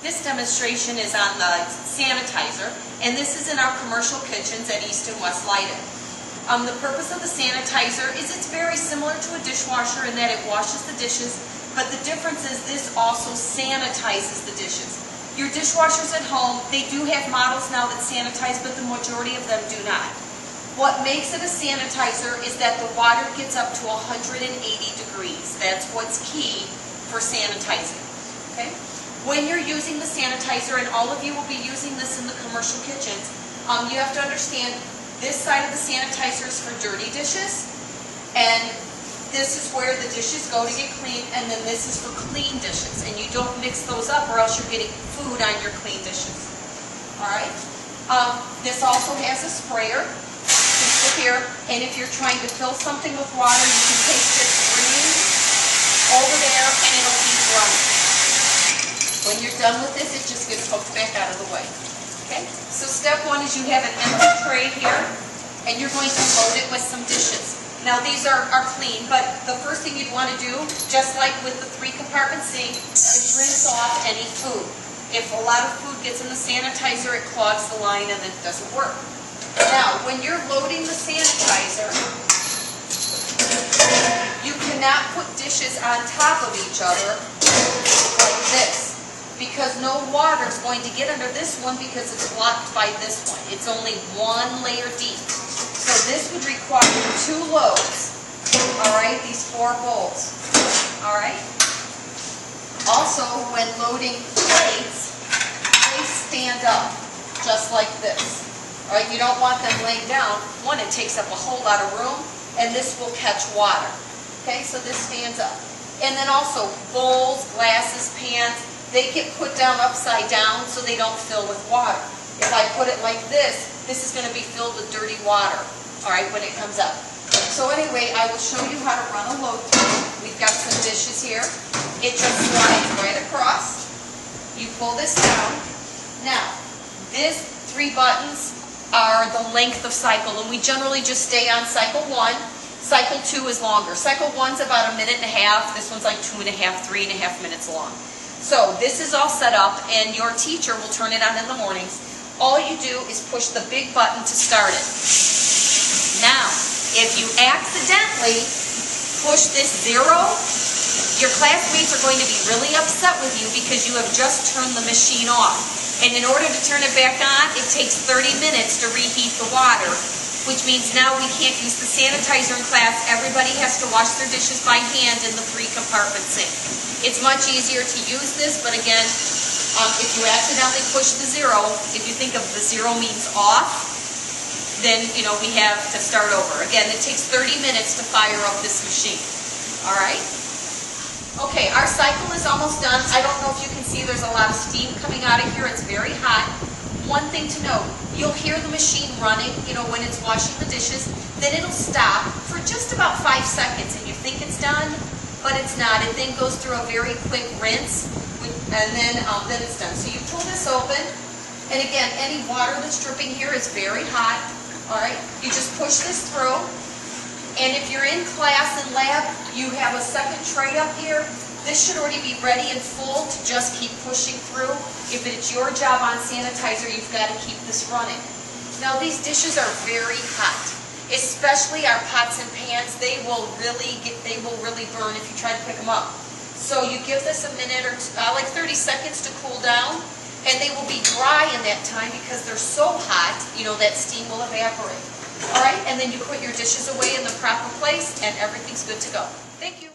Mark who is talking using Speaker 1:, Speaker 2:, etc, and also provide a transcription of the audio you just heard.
Speaker 1: This demonstration is on the sanitizer, and this is in our commercial kitchens at East and West Leiden. The purpose of the sanitizer is it's very similar to a dishwasher in that it washes the dishes, but the difference is this also sanitizes the dishes. Your dishwashers at home, they do have models now that sanitize, but the majority of them do not. What makes it a sanitizer is that the water gets up to 180 degrees. That's what's key for sanitizing. Okay? When you're using the sanitizer, and all of you will be using this in the commercial kitchens, you have to understand this side of the sanitizer is for dirty dishes, and this is where the dishes go to get clean, and then this is for clean dishes. And you don't mix those up or else you're getting food on your clean dishes. Alright? This also has a sprayer. Here, and if you're trying to fill something with water, you can take this green over there and it'll keep running. When you're done with this, it just gets hooked back out of the way. Okay? So step one is you have an empty tray here, and you're going to load it with some dishes. Now these are clean, but the first thing you'd want to do, just like with the 3-compartment sink, is rinse off any food. If a lot of food gets in the sanitizer, it clogs the line and it doesn't work. Now, when you're loading the sanitizer, you cannot put dishes on top of each other like this, because no water is going to get under this one because it's blocked by this one. It's only one layer deep. So this would require 2 loads, all right, these 4 bowls, all right? Also, when loading plates, they stand up just like this. All right, you don't want them laying down. One, it takes up a whole lot of room, and this will catch water. Okay, so this stands up. And then also bowls, glasses, pans, they get put down upside down so they don't fill with water. If I put it like this is going to be filled with dirty water, all right, when it comes up. So anyway, I will show you how to run a load through. We've got some dishes here. It just slides right across. You pull this down. Now, this 3 buttons are the length of cycle, and we generally just stay on cycle 1. Cycle 2 is longer. Cycle 1's about 1.5 minutes. This one's like 2.5, 3.5 minutes long. So this is all set up, and your teacher will turn it on in the mornings. All you do is push the big button to start it. Now, if you accidentally push this 0, your classmates are going to be really upset with you because you have just turned the machine off. And in order to turn it back on, it takes 30 minutes to reheat the water, which means now we can't use the sanitizer in class. Everybody has to wash their dishes by hand in the 3-compartment sink. It's much easier to use this, but again, if you accidentally push the 0, if you think of the 0 means off, then, we have to start over. Again, it takes 30 minutes to fire up this machine. All right? Okay, our cycle is almost done. I don't know if you can see there's a lot of steam coming out of here. It's very hot. One thing to note, you'll hear the machine running, when it's washing the dishes. Then it'll stop for just about 5 seconds, and you think it's done, but it's not. It then goes through a very quick rinse, and then it's done. So you pull this open, and again, any water that's dripping here is very hot. All right, you just push this through. And if you're in class and lab, you have a second tray up here. This should already be ready and full to just keep pushing through. If it's your job on sanitizer, you've got to keep this running. Now these dishes are very hot, especially our pots and pans. They will really burn if you try to pick them up. So you give this a minute or like 30 seconds to cool down, and they will be dry in that time because they're so hot, that steam will evaporate. All right, and then you put your dishes away in the proper place, and everything's good to go. Thank you.